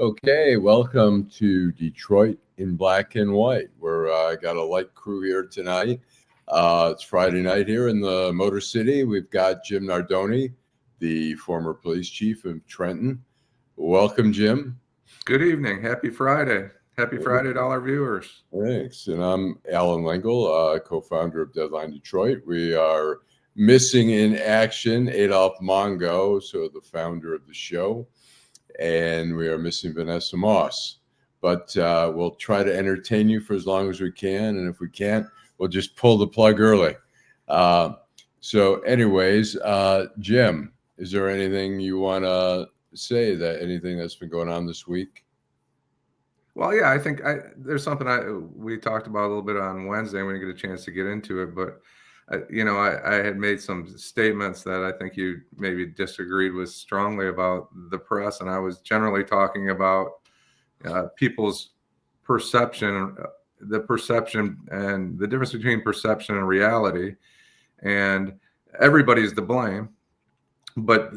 Okay, welcome to Detroit in Black and White. We're got a light crew here tonight. It's Friday night here in the Motor City. We've got Jim Nardone, the former police chief of Trenton. Welcome, Jim. Good evening. Happy Friday. Happy Friday to all our viewers. Thanks. And I'm Allan Lengel, co-founder of Deadline Detroit. We are missing in action Adolph Mongo, so the founder of the show. And we are missing Vanessa Moss. But we'll try to entertain you for as long as we can. And if we can't, we'll just pull the plug early. So anyways, Jim, is there anything you want to say, anything that's been going on this week? Well, yeah, I think there's something we talked about a little bit on Wednesday. We didn't get a chance to get into it, but I had made some statements that I think you maybe disagreed with strongly about the press, and I was generally talking about people's perception, the perception, and the difference between perception and reality, and everybody's to blame. But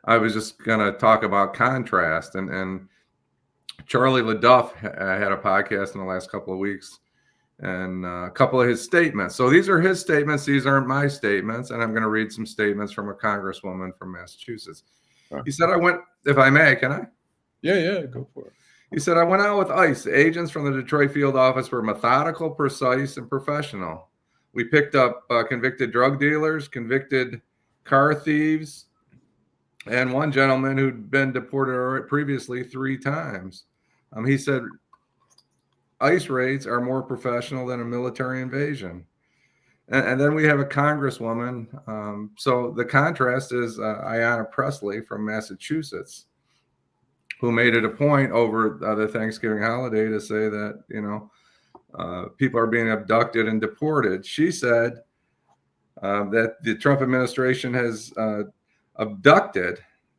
I was just going to talk about contrast, and Charlie LaDuff had a podcast in the last couple of weeks, and a couple of his statements. So these are his statements. These aren't my statements. And I'm going to read some statements from a congresswoman from Massachusetts. He said, if I may, can I? Yeah, go for it. He said, I went out with ICE. The agents from the Detroit field office were methodical, precise, and professional. We picked up convicted drug dealers, convicted car thieves, and one gentleman who'd been deported previously 3 times. He said, ICE raids are more professional than a military invasion. And then we have a congresswoman. So the contrast is Ayanna Pressley from Massachusetts, who made it a point over the Thanksgiving holiday to say that, people are being abducted and deported. She said that the Trump administration has abducted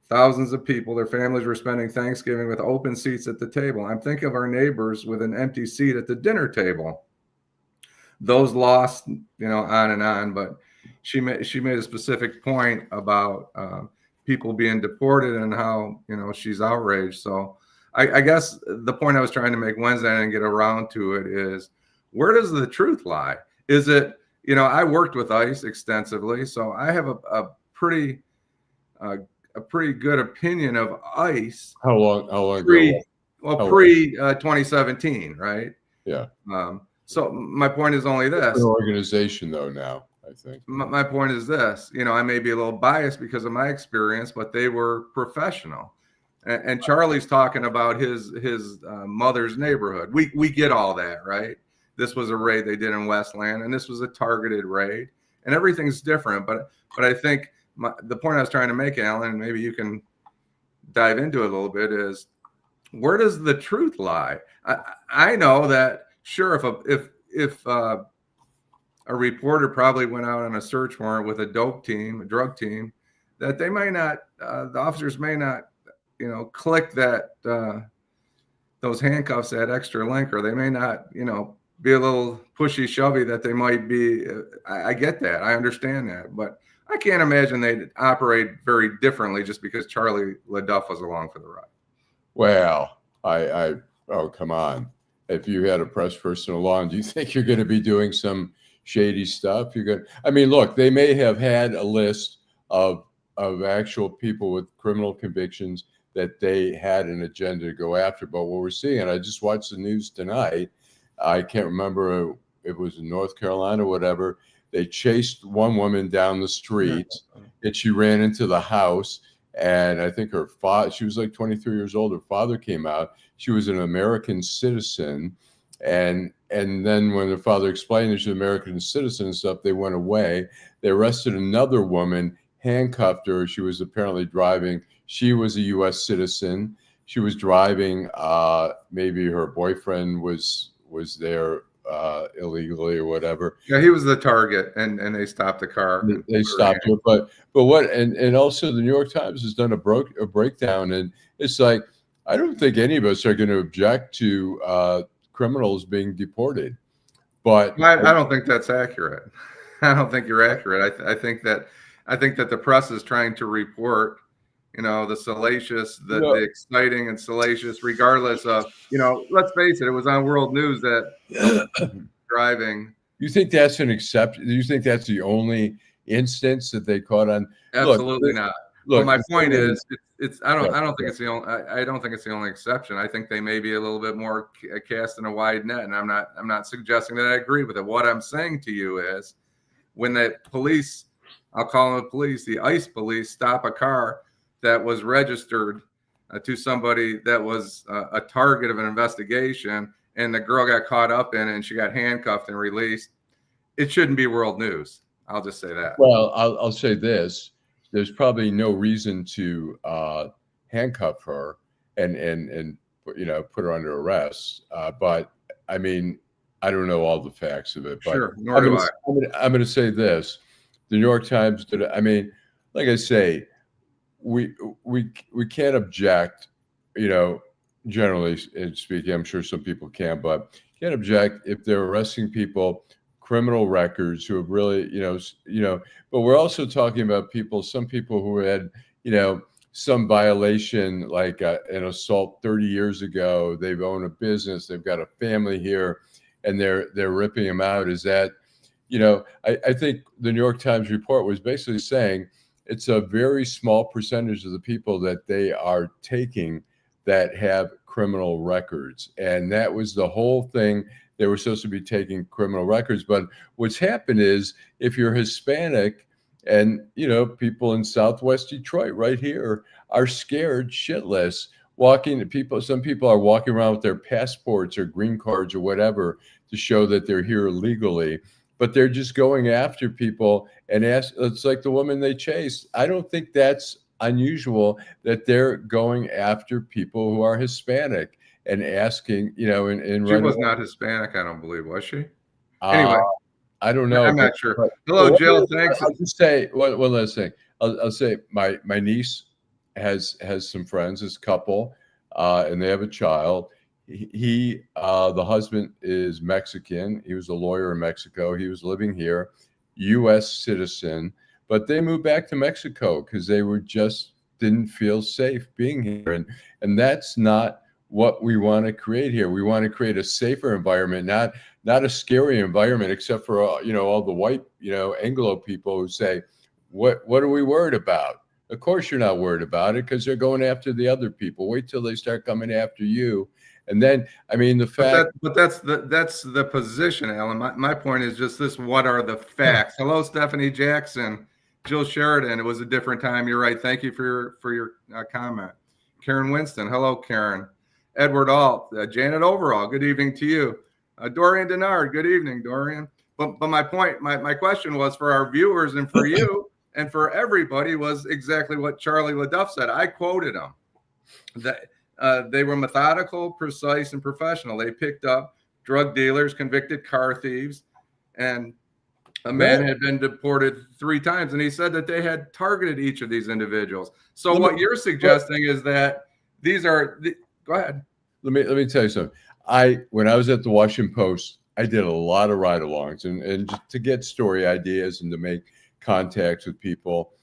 thousands of people. Their families were spending Thanksgiving with open seats at the table. I'm thinking of our neighbors with an empty seat at the dinner table. Those lost, on and on. But she made a specific point about people being deported and how, she's outraged. So I guess the point I was trying to make Wednesday, I didn't get around to it, is where does the truth lie? Is it, I worked with ICE extensively, so I have a pretty good opinion of ICE. How long ago? Pre 2017, right? Yeah. So my point is only this. It's an organization, though, now, I think. My point is this. I may be a little biased because of my experience, but they were professional. And Charlie's talking about his mother's neighborhood. We get all that, right? This was a raid they did in Westland, and this was a targeted raid, and everything's different. But I think the point I was trying to make, Alan, maybe you can dive into it a little bit, is where does the truth lie? I know that, sure, if a reporter probably went out on a search warrant with a drug team, that they may not, the officers may not, click that those handcuffs, that extra link, or they may not, be a little pushy shovey that they might be. I get that. I understand that, but I can't imagine they'd operate very differently just because Charlie LaDuff was along for the ride. Well, oh, come on. If you had a press person along, do you think you're going to be doing some shady stuff? Look, they may have had a list of actual people with criminal convictions that they had an agenda to go after. But what we're seeing, I just watched the news tonight. I can't remember if it was in North Carolina or whatever. They chased one woman down the street, and she ran into the house. And I think her father, she was like 23 years old. Her father came out. She was an American citizen. And then when the father explained that she was an American citizen and stuff, they went away. They arrested another woman, handcuffed her. She was apparently driving. She was a U.S. citizen. She was driving. Maybe her boyfriend was there illegally or whatever. Yeah, he was the target, and they stopped the car. They stopped her, but what? And also the New York Times has done a breakdown, and it's like, I don't think any of us are going to object to criminals being deported, but I don't think that's accurate. I don't think you're accurate. I think that the press is trying to report the salacious, the No. exciting and salacious, regardless of, let's face it, it was on world news that driving. You think that's an exception? Do you think that's the only instance that they caught on? Absolutely not. But my the point thing is, I don't think yeah. it's the only. I don't think it's the only exception. I think they may be a little bit more cast in a wide net, and I'm not suggesting that I agree with it. What I'm saying to you is, when the police, I'll call them the police, the ICE police, stop a car that was registered to somebody that was a target of an investigation, and the girl got caught up in it, and she got handcuffed and released, it shouldn't be world news. I'll just say that. Well, I'll say this: there's probably no reason to handcuff her and put her under arrest. But I mean, I don't know all the facts of it. But sure, nor do I. I'm going to say this: the New York Times did. I mean, like I say, we can't object. Generally speaking, I'm sure some people can, but can't object if they're arresting people, criminal records who have really, but we're also talking about some people who had, some violation, like an assault 30 years ago. They've owned a business, they've got a family here, and they're ripping them out. Is that, I think the New York Times report was basically saying it's a very small percentage of the people that they are taking that have criminal records. And that was the whole thing. They were supposed to be taking criminal records. But what's happened is, if you're Hispanic, and, people in Southwest Detroit right here are scared shitless. Some people are walking around with their passports or green cards or whatever to show that they're here illegally. But they're just going after people and it's like the woman they chased. I don't think that's unusual that they're going after people who are Hispanic and asking, She was not Hispanic, I don't believe, was she? Anyway, I don't know. I'm not sure. Hello, Jill. Thanks. I'll just say one last thing. I'll say my niece has some friends, this couple, and they have a child. The husband is Mexican. He was a lawyer in Mexico. He was living here, U.S. citizen, but they moved back to Mexico because they didn't feel safe being here, and that's not what we want to create here. We want to create a safer environment, not a scary environment, except for all the white Anglo people who say, what are we worried about? Of course you're not worried about it, because they're going after the other people. Wait till they start coming after you. And then, I mean, the fact. But that's the position, Alan. My point is just this: what are the facts? Hello, Stephanie Jackson, Jill Sheridan. It was a different time. You're right. Thank you for your comment. Karen Winston. Hello, Karen. Edward Alt. Janet Overall. Good evening to you. Dorian Denard. Good evening, Dorian. But my point, my question was for our viewers and for you and for everybody was exactly what Charlie LaDuff said. I quoted him. That they were methodical, precise, and professional. They picked up drug dealers, convicted car thieves, and a man had been deported 3 times. And he said that they had targeted each of these individuals. So what you're suggesting is that these are go ahead. Let me tell you something. When I was at the Washington Post, I did a lot of ride-alongs and just to get story ideas and to make contacts with people.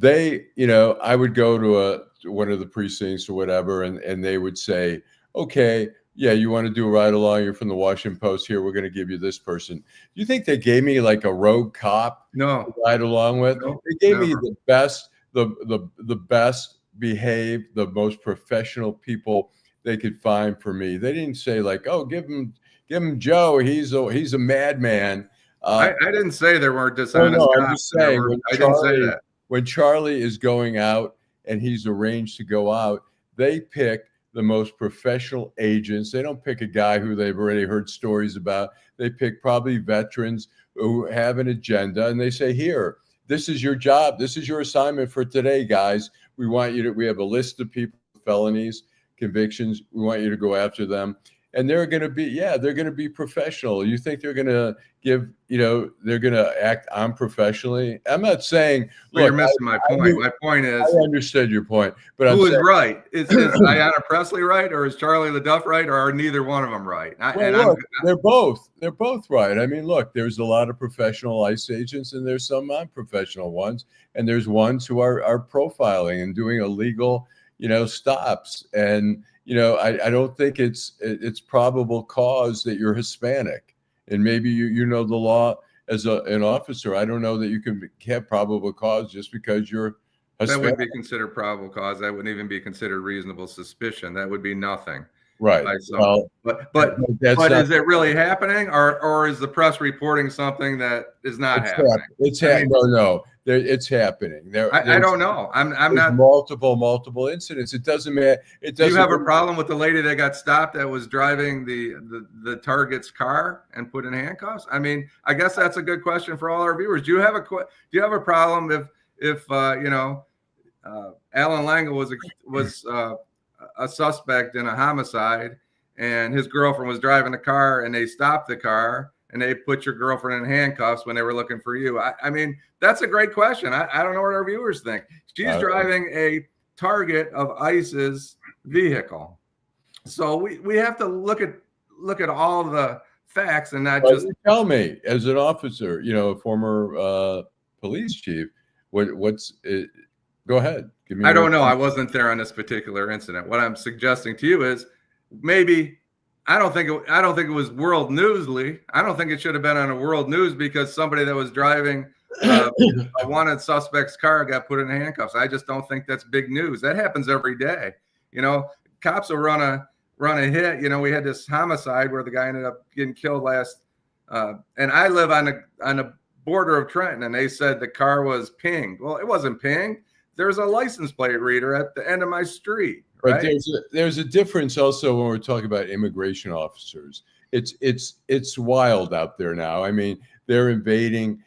I would go to one of the precincts or whatever, and they would say, okay, yeah, you want to do a ride-along? You're from the Washington Post. Here, we're going to give you this person. Do you think they gave me like a rogue cop to ride along with? No, they gave me the best, the best behaved, the most professional people they could find for me. They didn't say like, oh, give him Joe. He's a madman. I didn't say there weren't dishonest cops. I'm just saying, I didn't say that. When Charlie is going out and he's arranged to go out, they pick the most professional agents. They don't pick a guy who they've already heard stories about. They pick probably veterans who have an agenda, and they say, here, this is your job. This is your assignment for today, guys. We have a list of people with felonies, convictions. We want you to go after them. and they're going to be, they're going to be professional. You think they're going to they're going to act unprofessionally? I'm not saying, Well, look, you're missing my point. My point is, I understood your point, but who is right? Is Ayanna Pressley right, or is Charlie LaDuff right, or are neither one of them right? They're both right. I mean, look, there's a lot of professional ICE agents, and there's some non-professional ones, and there's ones who are profiling and doing illegal, stops. And I don't think it's probable cause that you're Hispanic, and maybe you know the law as an officer. I don't know that you can have probable cause just because you're Hispanic. That wouldn't be considered probable cause. That wouldn't even be considered reasonable suspicion. That would be nothing. Right. Well, but is it really happening, or is the press reporting something that is not happening? It's happening. No. It's happening. I don't know. I'm not multiple incidents. It doesn't matter. Do you have a problem with the lady that got stopped that was driving the target's car and put in handcuffs? I mean, I guess that's a good question for all our viewers. Do you have a problem if Allan Lengel was a suspect in a homicide, and his girlfriend was driving the car, and they stopped the car and they put your girlfriend in handcuffs when they were looking for you? I mean, that's a great question. I don't know what our viewers think. She's driving a target of ICE's vehicle. So we have to look at all the facts and not just tell me, as an officer, a former police chief, what's it? Go ahead. Give me. I don't know. I wasn't there on this particular incident. What I'm suggesting to you is maybe I don't think it was World Newsly. I don't think it should have been on a World News because somebody that was driving a wanted suspect's car got put in handcuffs. I just don't think that's big news. That happens every day. Cops will run a hit. We had this homicide where the guy ended up getting killed last. And I live on the border of Trenton, and they said the car was pinged. Well, it wasn't pinged. There's a license plate reader at the end of my street. Right? But there's a difference also when we're talking about immigration officers. It's wild out there now. I mean, they're invading,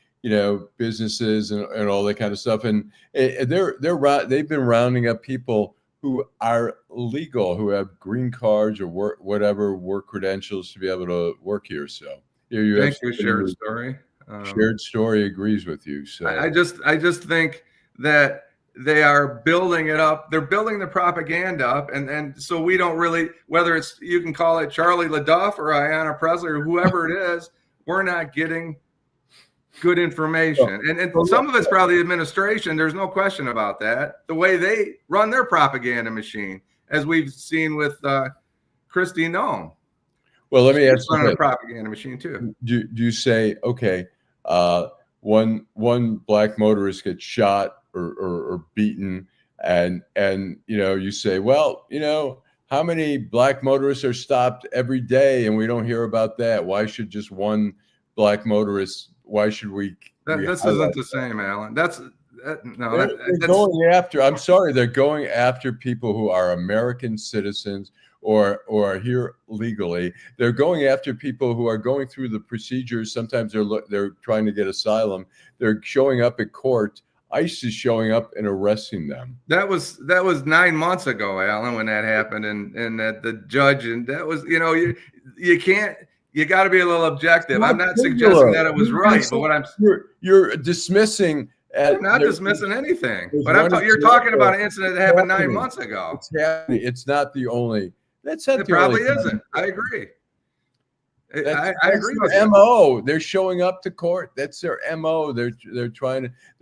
businesses and all that kind of stuff, and they've been rounding up people who are legal, who have green cards or work credentials to be able to work here. So thank you. Shared story. Shared story agrees with you. So I just think that they are building it up. They're building the propaganda up. And so we don't really, whether you can call it Charlie LaDuff or Ayanna Pressley or whoever it is, we're not getting good information. And some of it's probably the administration. There's no question about that. The way they run their propaganda machine, as we've seen with Kristi Noem. Well, let me ask you, running a propaganda machine too. Do you say, okay, one black motorist gets shot or beaten, and you say, well, how many black motorists are stopped every day and we don't hear about that? Why should just one black motorist? Why should we? This isn't the same, Allan. They're going after. I'm sorry, they're going after people who are American citizens or are here legally. They're going after people who are going through the procedures. Sometimes they're trying to get asylum. They're showing up at court. ICE is showing up and arresting them. That was 9 months ago, Allan, when that happened, and that the judge, and that was, you got to be a little objective. I'm not suggesting that it was right, but what you're dismissing. I'm not dismissing anything, but you're talking about an incident that happened 9 months ago. It's happening. It's not the only. It probably isn't. I agree. I agree with their MO. They're showing up to court. That's their MO. They're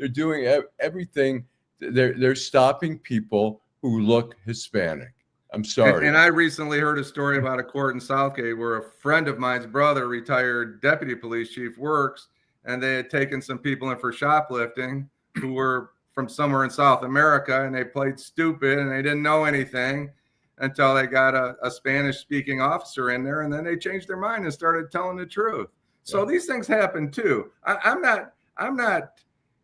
doing everything. They're stopping people who look Hispanic. I'm sorry. And I recently heard a story about a court in Southgate where a friend of mine's brother, retired deputy police chief, works, and they had taken some people in for shoplifting who were from somewhere in South America, and they played stupid and they didn't know anything until they got a Spanish-speaking officer in there, and then they changed their mind and started telling the truth. So these things happen too. I'm not.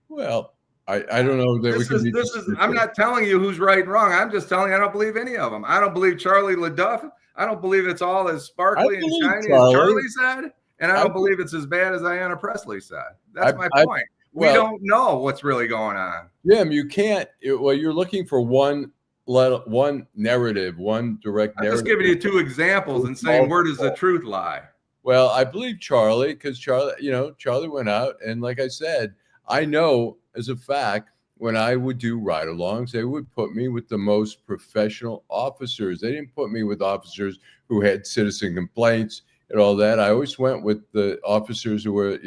Well, I don't know that I'm not telling you who's right and wrong. I'm just telling you I don't believe any of them. I don't believe Charlie LaDuff. I don't believe it's all as sparkly and shiny as Charlie said, and I don't believe it's as bad as Ayanna Pressley said. That's my point. We don't know what's really going on. Jim, you can't. Well, you're looking for one one narrative, one direct I'm just narrative. giving you two examples and saying, where does the truth lie? Well, I believe Charlie, because Charlie went out, and like I said, I know as a fact, when I would do ride-alongs, they would put me with the most professional officers. They didn't put me with officers who had citizen complaints and all that. I always went with the officers who were,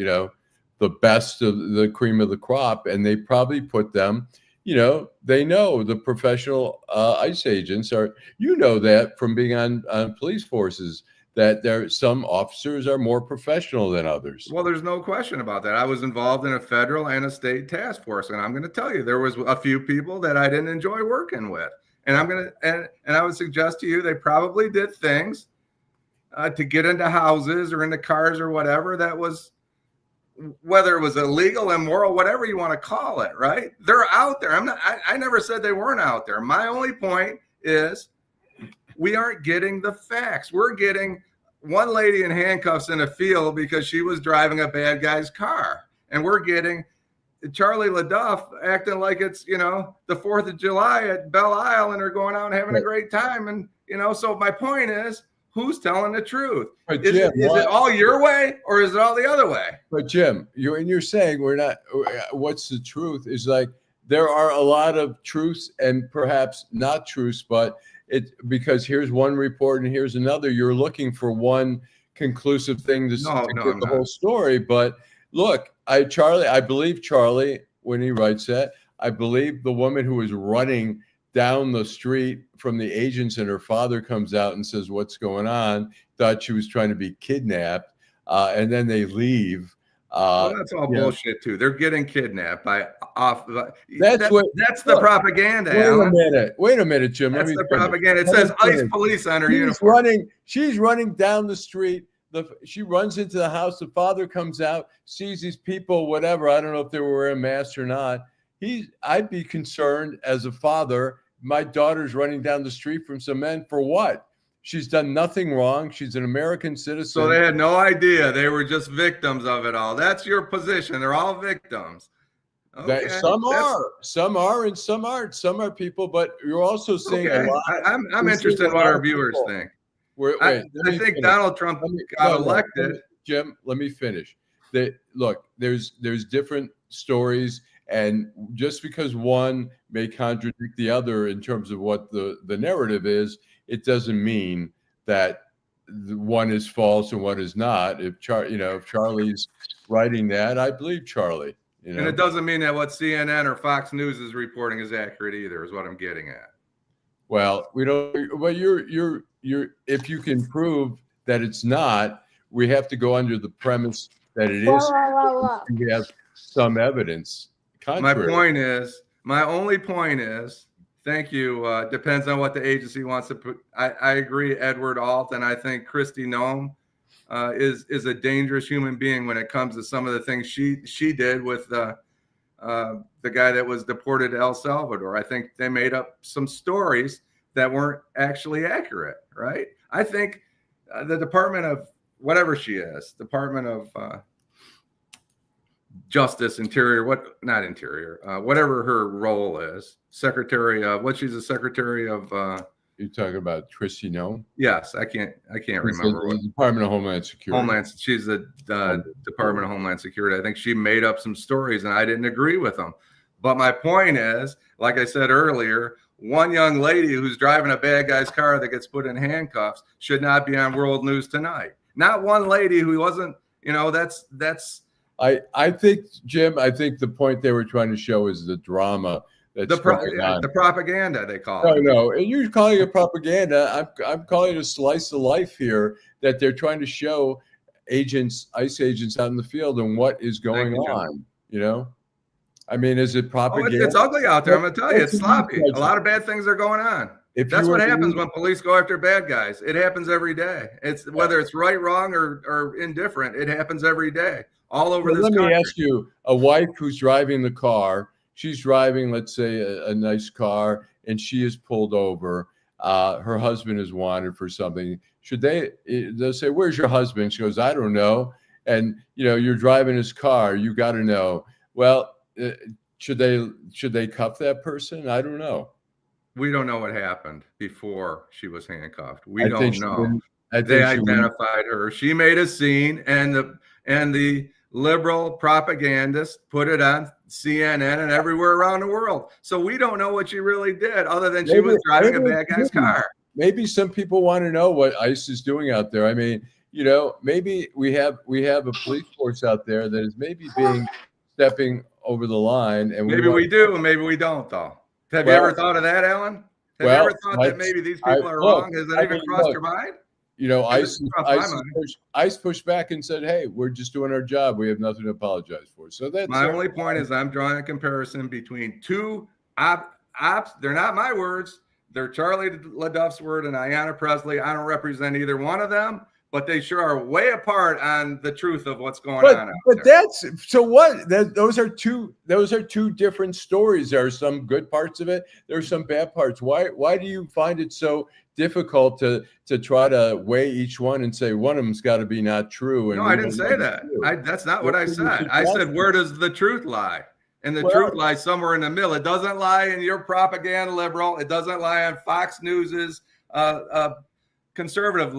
the best of the cream of the crop, and they probably put them, they know the professional ICE agents are, that from being on police forces, that some officers are more professional than others. Well, there's no question about that. I was involved in a federal and a state task force, and I'm going to tell you, there was a few people that I didn't enjoy working with, and I would suggest to you they probably did things to get into houses or into cars or whatever that was, whether it was illegal, immoral, whatever you want to call it. Right? They're out there. I never said they weren't out there. My only point is, we aren't getting the facts. We're getting one lady in handcuffs in a field because she was driving a bad guy's car. And we're getting Charlie LaDuff acting like it's, the 4th of July at Belle Isle and they're going out and having a great time. And, so my point is, who's telling the truth? Is it all your way or is it all the other way? But Jim, you're saying we're not, what's the truth is like, there are a lot of truths and perhaps not truths, but because here's one report and here's another. You're looking for one conclusive thing to get the whole story. But look, I believe Charlie when he writes that. I believe the woman who was running down the street from the agents and her father comes out and says, "What's going on?" Thought she was trying to be kidnapped, and then they leave. Well, that's all bullshit too. They're getting kidnapped by off. That's the propaganda. Wait a minute, Jim. That's the propaganda. It says ICE police on her uniform. She's running down the street. She runs into the house. The father comes out, sees these people, whatever. I don't know if they were wearing masks or not. I'd be concerned as a father. My daughter's running down the street from some men for what? She's done nothing wrong. She's an American citizen. So they had no idea. They were just victims of it all. That's your position. They're all victims. Okay. Some are, and some aren't. Some are people, but you're also saying a lot. I'm interested in what our viewers think. I think Donald Trump got elected. Jim, let me finish. Look, there's different stories, and just because one may contradict the other in terms of what the narrative is, it doesn't mean that one is false and one is not. If Charlie's writing that, I believe Charlie. And it doesn't mean that what CNN or Fox News is reporting is accurate either, is what I'm getting at. Well, we don't. Well, you're. If you can prove that it's not, we have to go under the premise that it is. We have some evidence. Contrary. My only point is. Thank you. Depends on what the agency wants to put. I agree, Edward Alt, and I think Kristi Noem is a dangerous human being when it comes to some of the things she did with the guy that was deported to El Salvador. I think they made up some stories that weren't actually accurate, right? I think the Department of whatever she is, Department of Justice, Interior, whatever her role is, Secretary of she's a Secretary of. You're talking about Kristi Noem? Yes, I can't remember what. Department of Homeland Security. She's the Department of Homeland Security. I think she made up some stories, and I didn't agree with them. But my point is, like I said earlier, one young lady who's driving a bad guy's car that gets put in handcuffs should not be on World News Tonight. Not one lady who wasn't. That's. I think, Jim, the point they were trying to show is the drama that's the propaganda they call it. No, and you're calling it propaganda. I'm calling it a slice of life here that they're trying to show ICE agents out in the field and what is going on. I mean, is it propaganda? It's ugly out there. I'm going to tell you, it's sloppy. A lot of bad things are going on. That's what happens when police go after bad guys. It happens every day. Whether it's right, wrong, or indifferent, it happens every day. All over this country. Let me ask you, a wife who's driving the car, she's driving, let's say, a nice car, and she is pulled over. Her husband is wanted for something. They'll say, "Where's your husband?" She goes, "I don't know." And, you're driving his car. You got to know. Well, should they cuff that person? I don't know. We don't know what happened before she was handcuffed. We I think don't she know. didn't. I They think she didn't. identified her. She made a scene, and the liberal propagandists put it on CNN and everywhere around the world. So we don't know what she really did, other than she was driving a bad guy's car. Maybe some people want to know what ICE is doing out there. I mean, maybe we have a police force out there that is maybe stepping over the line, and Maybe we do, and maybe we don't, though. Have you ever thought of that, Alan? Have you ever thought that maybe these people are wrong? Has that even crossed your mind? ICE pushed back and said, "Hey, we're just doing our job. We have nothing to apologize for." So that's my only point. Is I'm drawing a comparison between two ops. They're not my words. They're Charlie LaDuff's word and Ayanna Pressley. I don't represent either one of them, but they sure are way apart on the truth of what's going on. But that's so what? Those are two different stories. There are some good parts of it. There are some bad parts. Why do you find it so difficult to try to weigh each one and say one of them's got to be not true? And no, I didn't say that. That's not what I said. I said, where does the truth lie? And the truth lies somewhere in the middle. It doesn't lie in your propaganda liberal. It doesn't lie on Fox News's conservative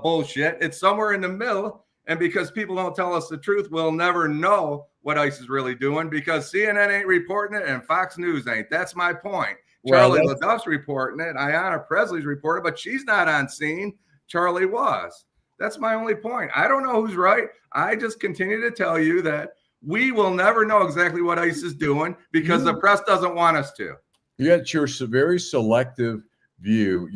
bullshit. It's somewhere in the middle. And because people don't tell us the truth, we'll never know what ICE is really doing, because CNN ain't reporting it and Fox News ain't. That's my point. Charlie LaDuff's reporting it. Ayanna Presley's reporting it, but she's not on scene. Charlie was. That's my only point. I don't know who's right. I just continue to tell you that we will never know exactly what ICE is doing because the press doesn't want us to. Yet your very selective view.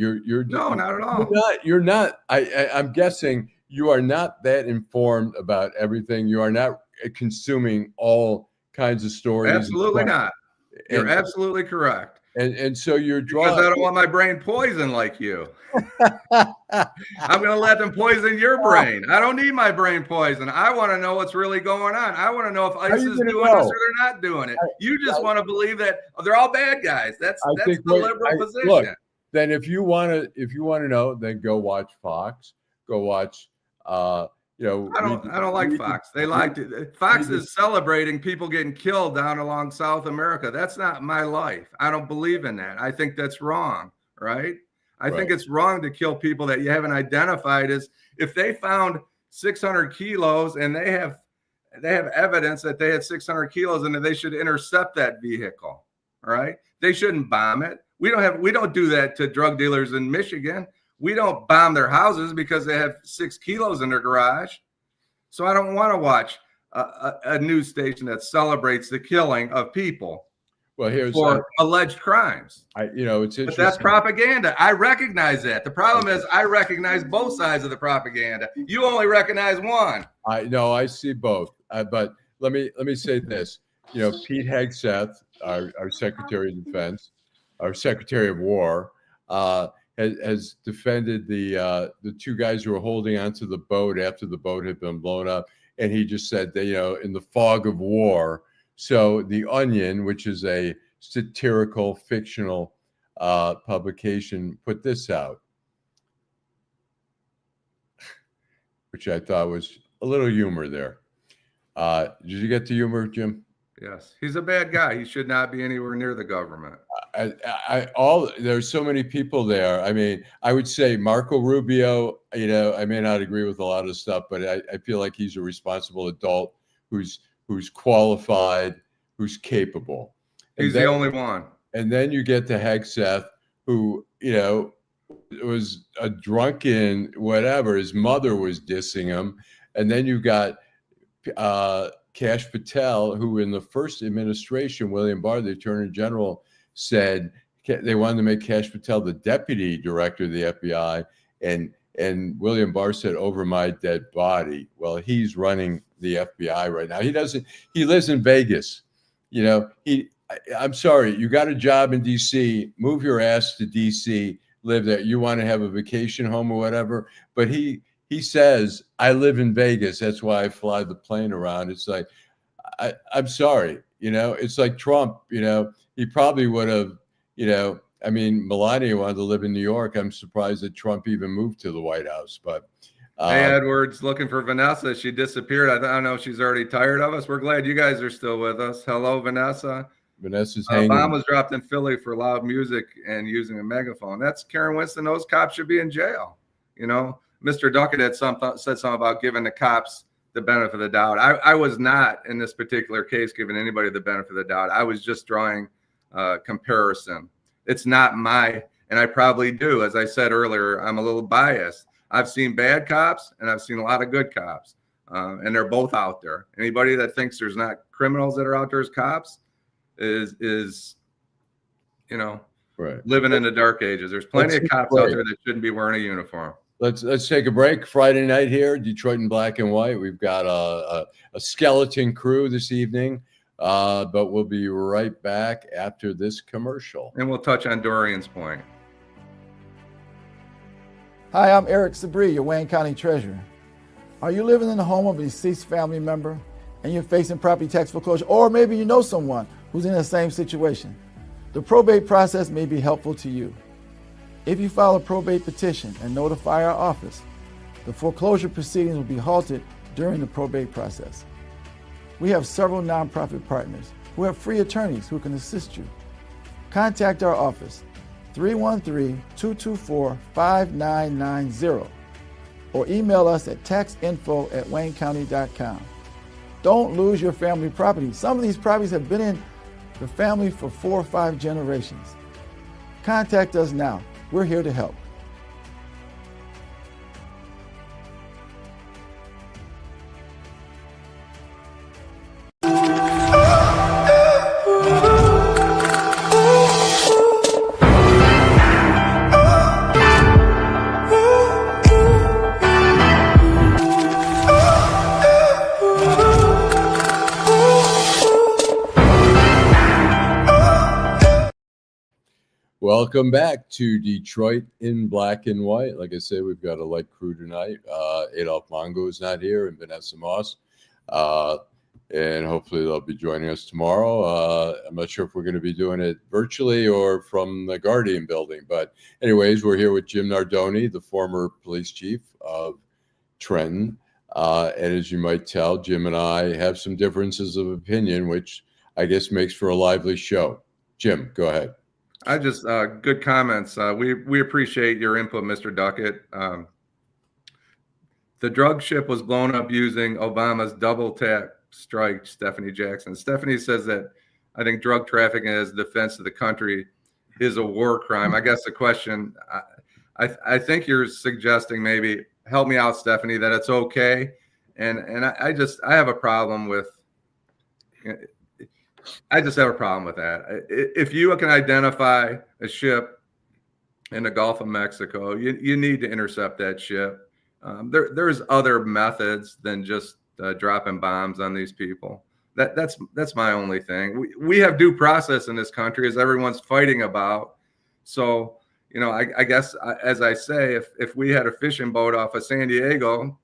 No, not at all. You're not. I'm guessing you are not that informed about everything. You are not consuming all kinds of stories. Absolutely not. You're absolutely correct. And so you're drawing. Because I don't want my brain poisoned like you. I'm going to let them poison your brain. I don't need my brain poisoned. I want to know what's really going on. I want to know if ICE is doing this or they're not doing it. You just want to believe that they're all bad guys. That's the liberal position. Look, then if you want to know, then go watch Fox. Go watch. I don't like Fox. They liked it. Fox is celebrating people getting killed down along South America. That's not my life. I don't believe in that. I think that's wrong, right? I think it's wrong to kill people that you haven't identified. As if they found 600 kilos and they have evidence that they had 600 kilos and that they should intercept that vehicle, right? They shouldn't bomb it. We don't do that to drug dealers in Michigan. We don't bomb their houses because they have 6 kilos in their garage. So I don't want to watch a news station that celebrates the killing of people for alleged crimes. It's interesting. But that's propaganda. I recognize that. The problem is I recognize both sides of the propaganda. You only recognize one. I see both. But let me say this. Pete Hegseth, our Secretary of Defense, our Secretary of War, has defended the two guys who were holding onto the boat after the boat had been blown up, and he just said that in the fog of war. So The Onion, which is a satirical fictional publication, put this out, which I thought was a little humor there. Did you get the humor, Jim? Yes, he's a bad guy. He should not be anywhere near the government. There's so many people there. I mean, I would say Marco Rubio, I may not agree with a lot of stuff, but I feel like he's a responsible adult who's qualified, who's capable. He's the only one. And then you get to Hegseth, who, was a drunken whatever. His mother was dissing him. And then you got Kash Patel, who in the first administration, William Barr, the Attorney General, said they wanted to make Kash Patel the deputy director of the FBI, and William Barr said, "Over my dead body." Well, he's running the FBI right now. He lives in Vegas. I'm sorry, you got a job in DC, move your ass to DC, live there. You want to have a vacation home or whatever, but he says, "I live in Vegas. That's why I fly the plane around." It's like, I'm sorry, it's like Trump, he probably would have, Melania wanted to live in New York. I'm surprised that Trump even moved to the White House. But hey, Edward's looking for Vanessa. She disappeared. I don't know if she's already tired of us. We're glad you guys are still with us. Hello, Vanessa. Vanessa's hanging. Bomb was dropped in Philly for loud music and using a megaphone. That's Karen Winston. Those cops should be in jail. You know, Mr. Duckett had said something about giving the cops the benefit of the doubt. I was not in this particular case giving anybody the benefit of the doubt. I was just drawing comparison. It's not and I probably do. As I said earlier, I'm a little biased. I've seen bad cops and I've seen a lot of good cops, and they're both out there. Anybody that thinks there's not criminals that are out there as cops is you know, right, living in the dark ages. There's plenty of cops out there that shouldn't be wearing a uniform. Let's take a break. Friday night here, Detroit in black and white. We've got a skeleton crew this evening, but we'll be right back after this commercial. And we'll touch on Dorian's point. Hi, I'm Eric Sabri, your Wayne County Treasurer. Are you living in the home of a deceased family member and you're facing property tax foreclosure, or maybe you know someone who's in the same situation? The probate process may be helpful to you. If you file a probate petition and notify our office, the foreclosure proceedings will be halted during the probate process. We have several nonprofit partners who have free attorneys who can assist you. Contact our office, 313-224-5990, or email us at taxinfo@waynecounty.com. Don't lose your family property. Some of these properties have been in the family for 4 or 5 generations. Contact us now. We're here to help. Welcome back to Detroit in black and white. Like I said, we've got a light crew tonight. Adolph Mongo is not here, and Vanessa Moss. And hopefully they'll be joining us tomorrow. I'm not sure if we're going to be doing it virtually or from the Guardian building. But anyways, we're here with Jim Nardone, the former police chief of Trenton. And as you might tell, Jim and I have some differences of opinion, which I guess makes for a lively show. Jim, go ahead. I just good comments. We appreciate your input, Mr. Duckett. The drug ship was blown up using Obama's double tap strike, Stephanie Jackson. Stephanie says that I think drug trafficking as defense of the country is a war crime. I guess the question, I think you're suggesting, maybe help me out, Stephanie, that it's okay. And I have a problem with. I just have a problem with that. If you can identify a ship in the Gulf of Mexico, you need to intercept that ship. There's other methods than just dropping bombs on these people. That's my only thing. We have due process in this country, as everyone's fighting about. So, you know, I guess, as I say, if we had a fishing boat off of San Diego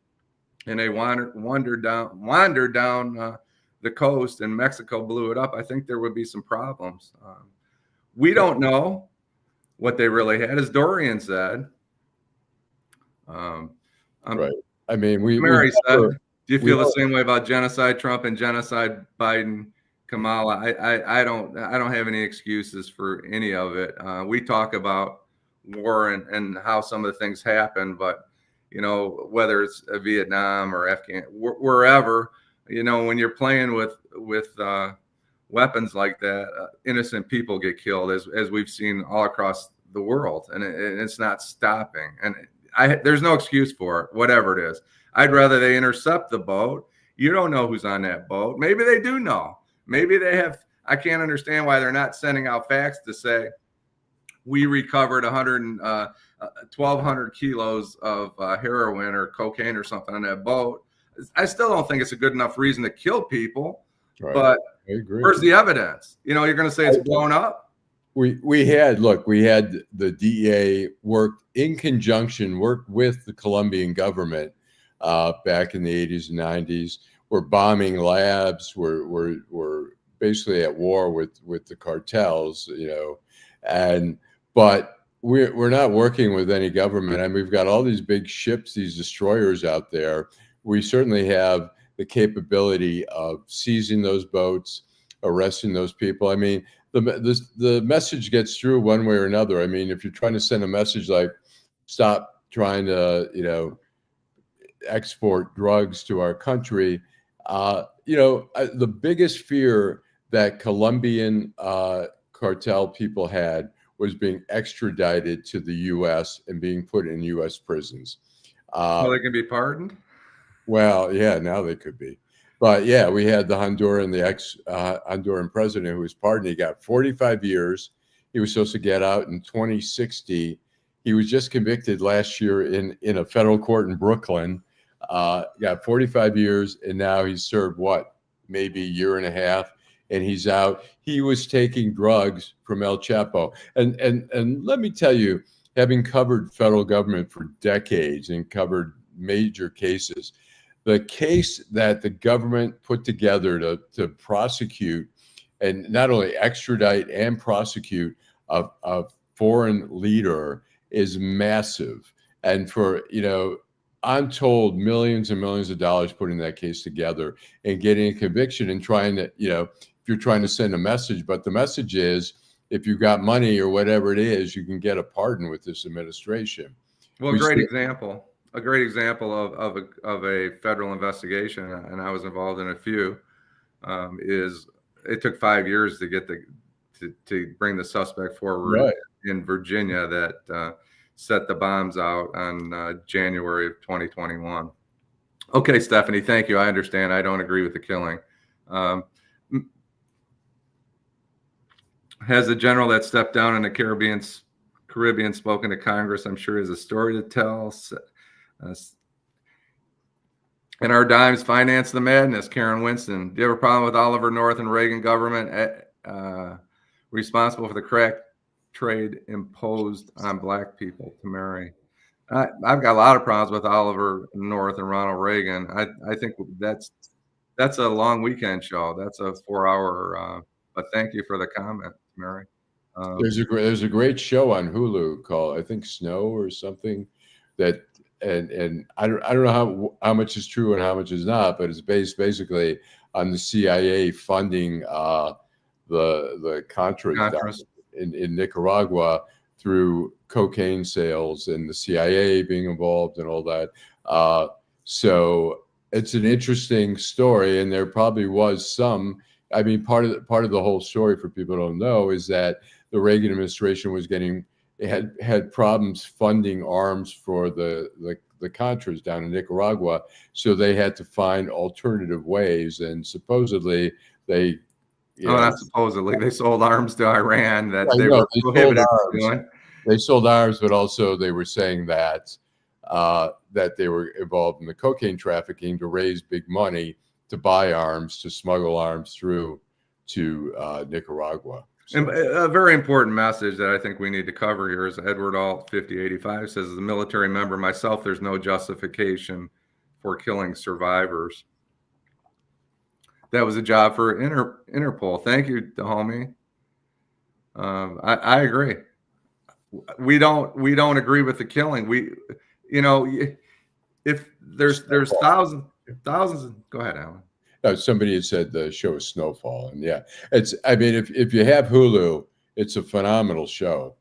and they wandered down the coast and Mexico blew it up, I think there would be some problems. We don't know what they really had, as Dorian said. Right. I mean, Mary said, do you feel the same way about genocide Trump and genocide Biden, Kamala? I don't have any excuses for any of it. We talk about war and how some of the things happen, but you know, whether it's Vietnam or Afghan, wherever, you know, when you're playing with weapons like that, innocent people get killed, as we've seen all across the world, and it's not stopping. And there's no excuse for it, whatever it is. I'd rather they intercept the boat. You don't know who's on that boat. Maybe they do know. Maybe they have. I can't understand why they're not sending out facts to say we recovered 1,200 kilos of heroin or cocaine or something on that boat. I still don't think it's a good enough reason to kill people. Right. But I agree. Where's the evidence? You know, you're going to say it's blown up. We had the DEA work with the Colombian government back in the 80s and 90s. We're bombing labs. We're basically at war with the cartels, you know, but we're not working with any government. And we've got all these big ships, these destroyers out there. We certainly have the capability of seizing those boats, arresting those people. I mean, the message gets through one way or another. I mean, if you're trying to send a message like stop trying to, export drugs to our country, the biggest fear that Colombian cartel people had was being extradited to the U.S. and being put in U.S. prisons. Well, they can be pardoned. Well, yeah, now they could be. But yeah, we had the Honduran president who was pardoned. He got 45 years. He was supposed to get out in 2060. He was just convicted last year in a federal court in Brooklyn. Got 45 years, and now he's served maybe a year and a half, and he's out. He was taking drugs from El Chapo. And let me tell you, having covered federal government for decades and covered major cases, the case that the government put together to prosecute and not only extradite and prosecute a foreign leader is massive. And for, I'm told millions and millions of dollars putting that case together and getting a conviction and trying to, if you're trying to send a message, but the message is, if you got money or whatever it is, you can get a pardon with this administration. Well, a great example of a federal investigation, and I was involved in a few, is it took 5 years to get to bring the suspect forward in Virginia that set the bombs out on January of 2021. Okay, Stephanie, thank you. I understand. I don't agree with the killing. Has the general that stepped down in the Caribbean spoken to Congress? I'm sure he has a story to tell. And our dimes finance the madness. Karen Winston, do you have a problem with Oliver North and Reagan government responsible for the crack trade imposed on black people to marry? I've got a lot of problems with Oliver North and Ronald Reagan. I think that's a long weekend show. That's a 4-hour. But thank you for the comment, Mary. There's a great show on Hulu called, I think, Snow or something, that and I don't know how much is true and how much is not, but it's based basically on the CIA funding the Contras in Nicaragua through cocaine sales and the CIA being involved and all that. So it's an interesting story, and there probably was some. I mean, part of the whole story, for people who don't know, is that the Reagan administration had problems funding arms for the Contras down in Nicaragua, so they had to find alternative ways. And supposedly they, not supposedly, they sold arms to Iran that they were prohibited from doing. They sold arms, but also they were saying that they were involved in the cocaine trafficking to raise big money to buy arms, to smuggle arms through to Nicaragua. So. And a very important message that I think we need to cover here is Edward Alt 5085 says, as a military member myself, there's no justification for killing survivors. That was a job for Interpol. Thank you, homie. I agree. We don't agree with the killing. If there's thousands. Go ahead, Alan. Somebody had said the show is Snowfall, and yeah, I mean, if you have Hulu, it's a phenomenal show.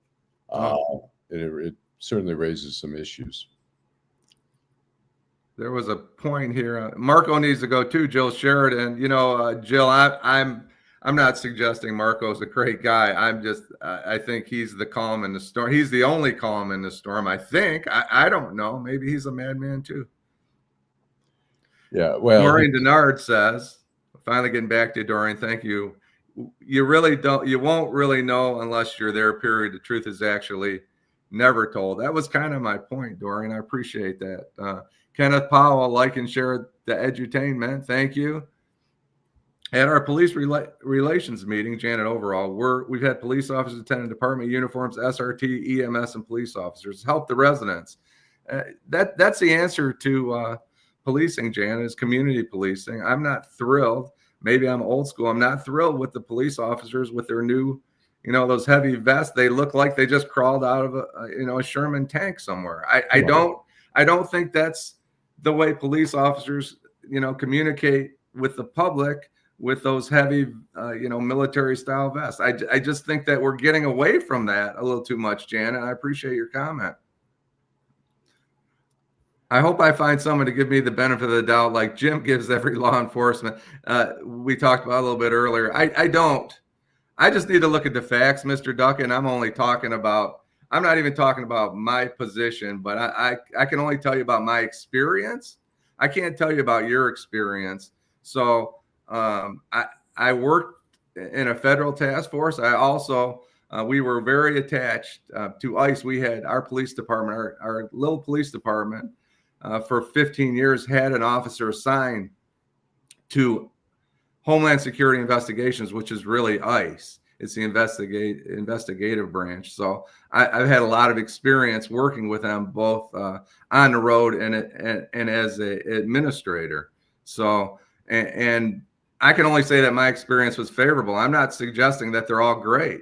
It certainly raises some issues. There was a point here. Marco needs to go too. Jill Sheridan. Jill, I'm not suggesting Marco's a great guy. I think he's the calm in the storm. He's the only calm in the storm, I think. I don't know. Maybe he's a madman too. Yeah, well, Doreen Denard says, finally getting back to you, Doreen, thank you. You won't really know unless you're there, period. The truth is actually never told. That was kind of my point, Doreen. I appreciate that. Kenneth Powell, like and share the edutainment. Thank you. At our police relations meeting, Janet Overall, we've had police officers attending department uniforms, SRT, EMS, and police officers help the residents. That's the answer to policing, Janet, is community policing. I'm not thrilled. Maybe I'm old school. I'm not thrilled with the police officers with their new, those heavy vests. They look like they just crawled out of a Sherman tank somewhere. I don't think that's the way police officers, communicate with the public. with those heavy, military style vests. I just think that we're getting away from that a little too much, Janet. I appreciate your comment. I hope I find someone to give me the benefit of the doubt, like Jim gives every law enforcement. We talked about a little bit earlier. I don't. I just need to look at the facts, Mr. Duckett. I'm not even talking about my position, but I can only tell you about my experience. I can't tell you about your experience. So I worked in a federal task force. I also, we were very attached to ICE. We had our police department, our little police department, for 15 years had an officer assigned to Homeland Security Investigations, which is really ICE. It's the investigative branch. So I've had a lot of experience working with them, both on the road and as an administrator. So, and I can only say that my experience was favorable. I'm not suggesting that they're all great,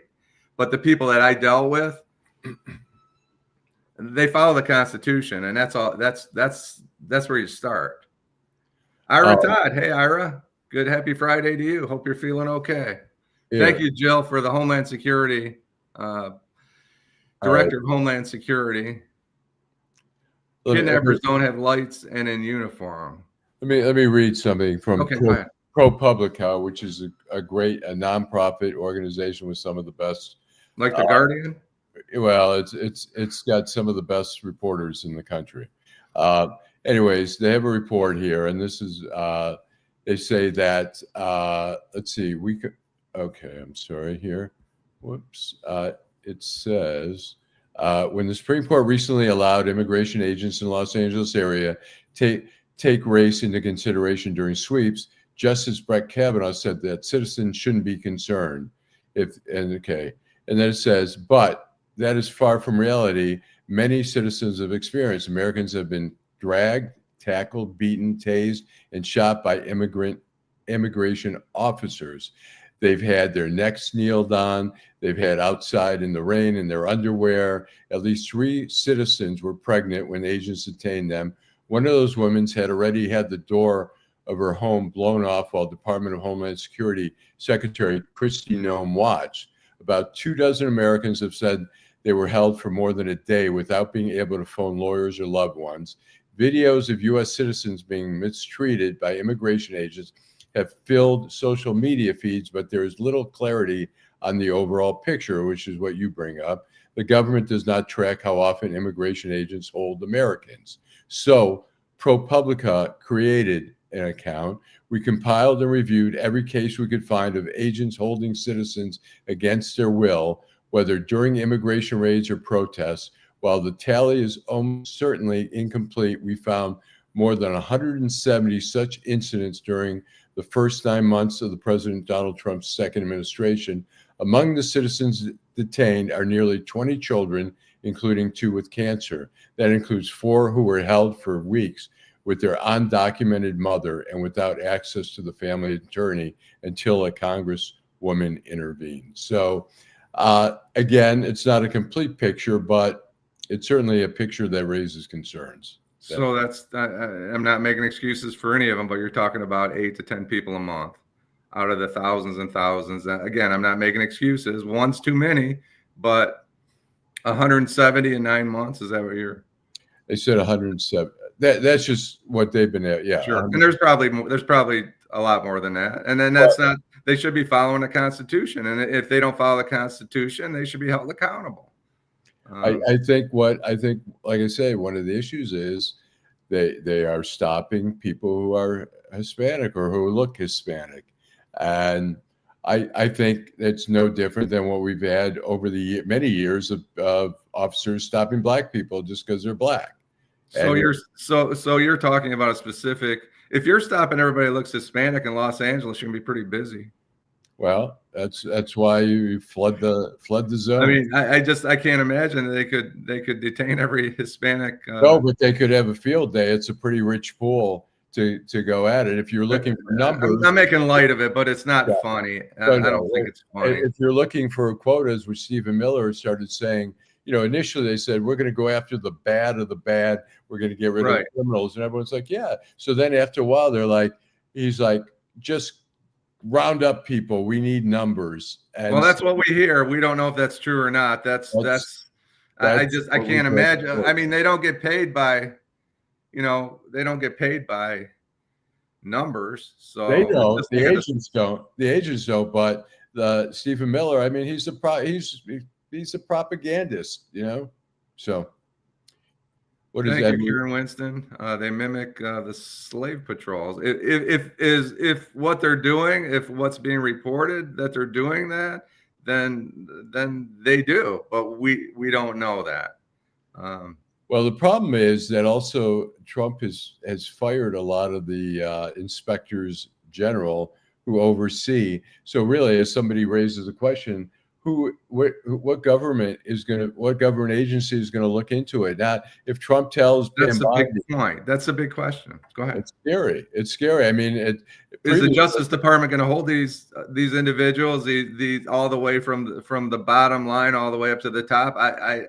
but the people that I dealt with, they follow the Constitution, and that's all. That's where you start. Ira Todd, hey Ira, good happy Friday to you. Hope you're feeling okay. Yeah. Thank you, Jill, for the Homeland Security Director of Homeland Security. Kidnappers don't have lights and in uniform. Let me read something from ProPublica, which is a great nonprofit organization with some of the best, like the Guardian. Well, it's got some of the best reporters in the country. Anyways, they have a report here, and this is they say that let's see, we could. Okay, I'm sorry here. Whoops. It says when the Supreme Court recently allowed immigration agents in the Los Angeles area take race into consideration during sweeps, Justice Brett Kavanaugh said that citizens shouldn't be concerned and then it says, but that is far from reality. Many citizens have experienced. Americans have been dragged, tackled, beaten, tased, and shot by immigration officers. They've had their necks kneeled on. They've had outside in the rain in their underwear. At least 3 citizens were pregnant when agents detained them. One of those women had already had the door of her home blown off while Department of Homeland Security Secretary Kristi Noem watched. About 24 Americans have said they were held for more than a day without being able to phone lawyers or loved ones. Videos of U.S. citizens being mistreated by immigration agents have filled social media feeds, but there is little clarity on the overall picture, which is what you bring up. The government does not track how often immigration agents hold Americans. So ProPublica created an account. We compiled and reviewed every case we could find of agents holding citizens against their will, whether during immigration raids or protests. While the tally is almost certainly incomplete, we found more than 170 such incidents during the first 9 months of the President Donald Trump's second administration. Among the citizens detained are nearly 20 children, including 2 with cancer. That includes 4 who were held for weeks with their undocumented mother and without access to the family attorney until a congresswoman intervened. So again, it's not a complete picture, but it's certainly a picture that raises concerns. So that's, I'm not making excuses for any of them, but you're talking about 8 to 10 people a month out of the thousands and thousands. Again, I'm not making excuses. One's too many, but 170 in 9 months. Is that what you're? They said 107. That's just what they've been at. Yeah. Sure. And there's probably a lot more than that. And then that's not, they should be following the Constitution. And if they don't follow the Constitution, they should be held accountable. I think, like I say, one of the issues is they are stopping people who are Hispanic or who look Hispanic. And I think it's no different than what we've had over the many years of officers stopping Black people just because they're Black. So you're talking about a specific, if you're stopping everybody who looks Hispanic in Los Angeles, you're gonna be pretty busy. Well, that's why you flood the zone. I mean, I can't imagine that they could detain every Hispanic. No, but they could have a field day. It's a pretty rich pool to go at it. If you're looking for numbers, I'm making light of it, but it's not funny. I don't think it's funny. If you're looking for quotas, which Stephen Miller started saying, initially they said we're going to go after the bad of the bad. We're going to get rid of criminals, and everyone's like, yeah. So then after a while, he's like, just round up people. We need numbers. And well, that's what we hear. We don't know if that's true or not. I what we can't hear. imagine. I mean, they don't get paid by, they don't get paid by numbers. So They don't. just The hand agents don't. The agents don't. But Stephen Miller, I mean, he's a propagandist, So what does Thank that you, mean? Karen Winston. They mimic the slave patrols. If what they're doing, if what's being reported that they're doing that, then they do. But we don't know that. Well, the problem is that also Trump has fired a lot of the inspectors general who oversee. So really, as somebody raises the question, what government agency is going to look into it? Not if Trump tells That's Pam a big Bondi, point. That's a big question. Go ahead. it's scary. It's scary. I mean, Is the Justice Department going to hold these individuals these all the way from the bottom line all the way up to the top?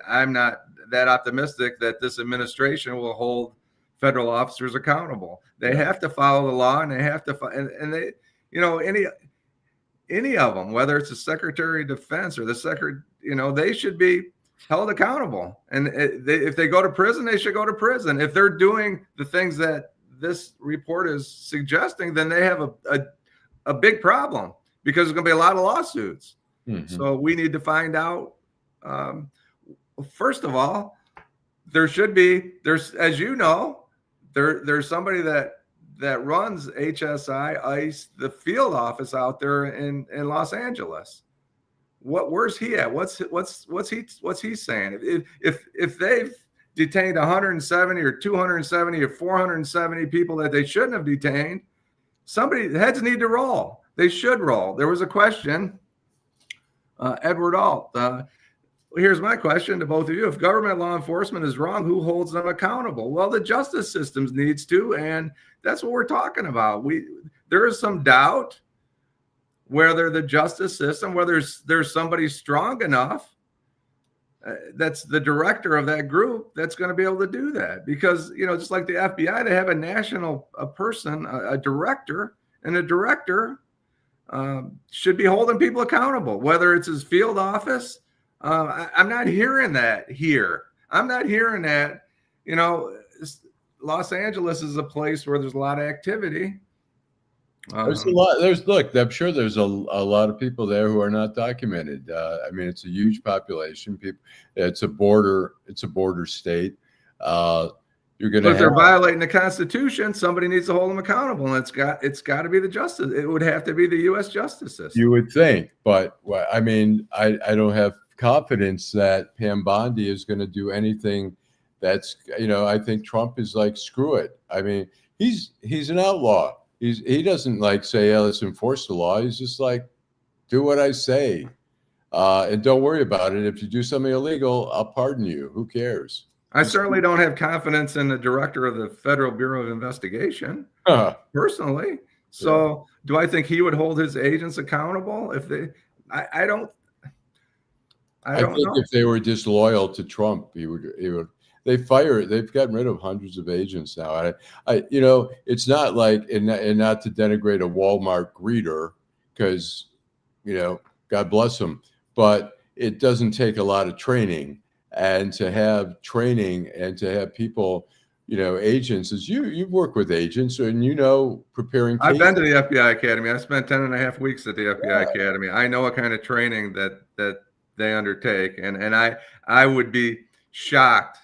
I'm not that optimistic that this administration will hold federal officers accountable. They have to follow the law, and they have to and they, any of them, whether it's the Secretary of Defense or the Secretary, they should be held accountable. And if they go to prison, they should go to prison. If they're doing the things that this report is suggesting, then they have a big problem, because there's going to be a lot of lawsuits. Mm-hmm. So we need to find out. First of all, there's, as you know, there's somebody that runs HSI ICE, the field office out there in Los Angeles. Where's he at? What's he saying? If they've detained 170 or 270 or 470 people that they shouldn't have detained, heads need to roll. They should roll. There was a question, Edward Alt. Here's my question to both of you. If government law enforcement is wrong, who holds them accountable? Well, the justice system needs to, and that's what we're talking about. There is some doubt whether the justice system, whether there's somebody strong enough that's the director of that group that's going to be able to do that. Because, just like the FBI, they have a national person, a director, and a director should be holding people accountable, whether it's his field office. I'm not hearing that here. I'm not hearing that. Los Angeles is a place where there's a lot of activity. There's a lot. I'm sure there's a lot of people there who are not documented. I mean, it's a huge population. It's a border state. You're going to. If they're violating the Constitution, somebody needs to hold them accountable, and it's got to be the justice. It would have to be the U.S. justice system. You would think, but I mean, I don't have confidence that Pam Bondi is going to do anything. That's I think Trump is like, screw it. I mean, he's an outlaw. He doesn't say, yeah, let's enforce the law. He's just like, do what I say, and don't worry about it. If you do something illegal, I'll pardon you. Who cares? I certainly don't have confidence in the director of the Federal Bureau of Investigation, personally. So, do I think he would hold his agents accountable if they? I don't. I think know. If they were disloyal to Trump, he would. They've gotten rid of hundreds of agents now. It's not like, and not to denigrate a Walmart greeter, because, God bless them, but it doesn't take a lot of training, and to have training and to have people, agents, as you've worked with agents and, preparing cases. I've been to the FBI Academy. I spent 10.5 weeks at the FBI Academy. I know what kind of training that they undertake. And I would be shocked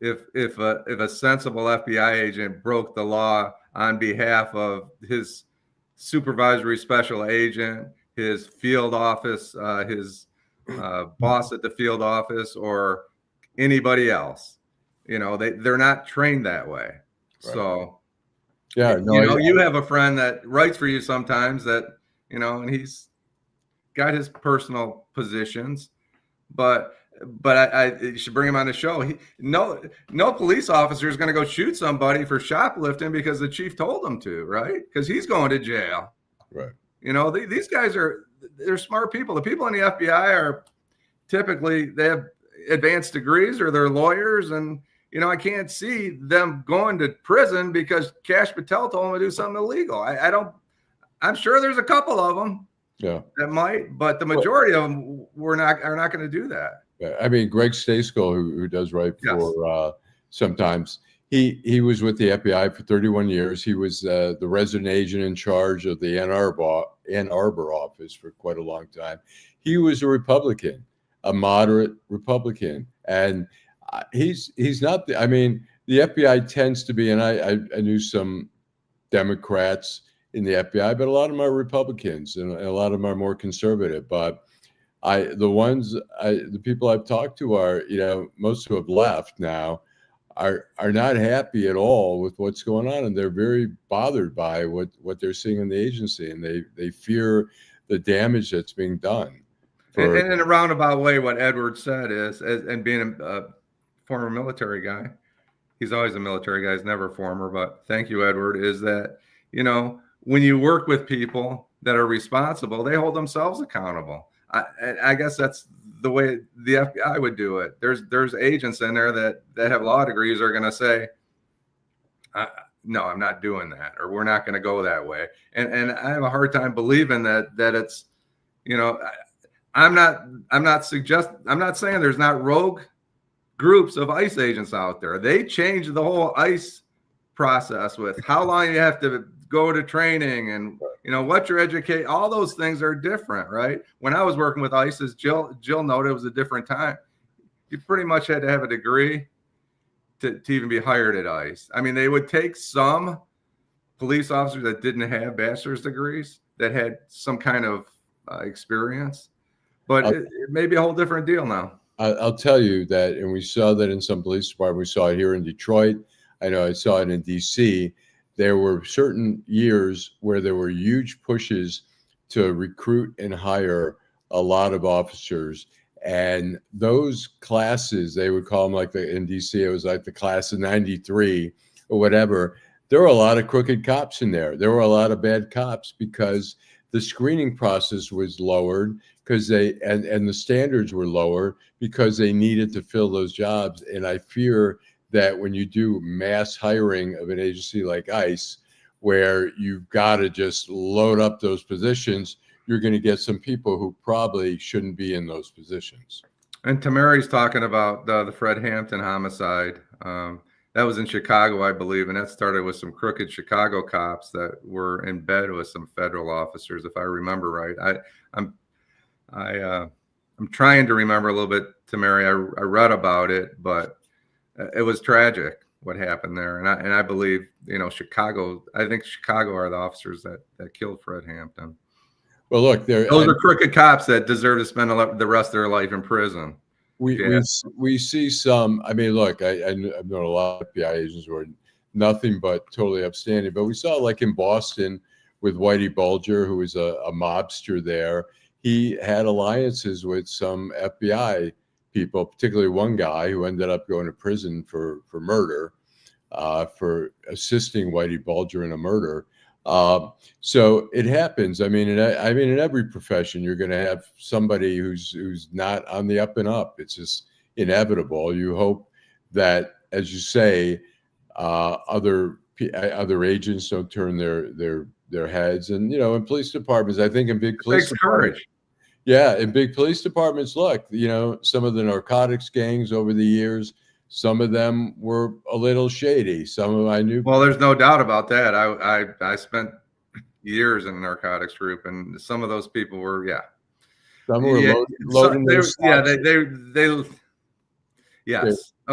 if a sensible FBI agent broke the law on behalf of his supervisory special agent, his field office, his boss at the field office, or anybody else. They're not trained that way. Right. So, you have a friend that writes for you sometimes that, and he's got his personal positions, but you should bring him on the show. No police officer is going to go shoot somebody for shoplifting because the chief told him to, right? Because he's going to jail. Right. These guys they're smart people. The people in the FBI are typically, they have advanced degrees or they're lawyers, and I can't see them going to prison because Kash Patel told them to do something illegal. I'm sure there's a couple of them Yeah. that might, but the majority of them are not going to do that. Yeah. I mean, Greg Stayskill, who does write for sometimes, he was with the FBI for 31 years. He was the resident agent in charge of the Ann Arbor office for quite a long time. He was a Republican, a moderate Republican, and he's not. I mean, the FBI tends to be, and I knew some Democrats in the FBI, but a lot of them are Republicans, and a lot of them are more conservative. But the people I've talked to are, most who have left now are not happy at all with what's going on, and they're very bothered by what they're seeing in the agency, and they fear the damage that's being done. And in a roundabout way, what Edward said is, and being a former military guy, he's always a military guy, he's never former, but thank you, Edward, is that, when you work with people that are responsible, they hold themselves accountable. I guess that's the way the FBI would do it. There's agents in there that have law degrees are going to say, no, I'm not doing that, or we're not going to go that way. And I have a hard time believing that it's, I'm not saying there's not rogue groups of ICE agents out there. They changed the whole ICE process with how long you have to go to training and what your educate. All those things are different, right? When I was working with ICE, as Jill noted, it was a different time. You pretty much had to have a degree to even be hired at ICE. I mean, they would take some police officers that didn't have bachelor's degrees that had some kind of experience, but it may be a whole different deal now. I'll tell you that, and we saw that in some police departments. We saw it here in Detroit. I know I saw it in DC. There were certain years where there were huge pushes to recruit and hire a lot of officers. And those classes, they would call them in DC, it was like the class of 93 or whatever. There were a lot of crooked cops in there. There were a lot of bad cops because the screening process was lowered and the standards were lower because they needed to fill those jobs. And I fear that when you do mass hiring of an agency like ICE, where you've got to just load up those positions, you're going to get some people who probably shouldn't be in those positions. And Tamari's talking about the Fred Hampton homicide. That was in Chicago, I believe, and that started with some crooked Chicago cops that were in bed with some federal officers, if I remember right. I'm trying to remember a little bit, Tamari. I read about it, but it was tragic what happened there, and I believe Chicago. I think Chicago are the officers that killed Fred Hampton. Well, look, those are crooked cops that deserve to spend the rest of their life in prison. We see some. I mean, look, I've known a lot of FBI agents who are nothing but totally upstanding, but we saw like in Boston with Whitey Bulger, who was a mobster there. He had alliances with some FBI people, particularly one guy who ended up going to prison for murder, for assisting Whitey Bulger in a murder. So it happens. I mean, in every profession, you're going to have somebody who's not on the up and up. It's just inevitable. You hope that, as you say, other agents don't turn their heads. And in police departments, I think in big police departments, in big police departments, look, some of the narcotics gangs over the years, some of them were a little shady. Some of them I knew. Well, there's no doubt about that. I spent years in the narcotics group, and some of those people were, Some were loading their socks. They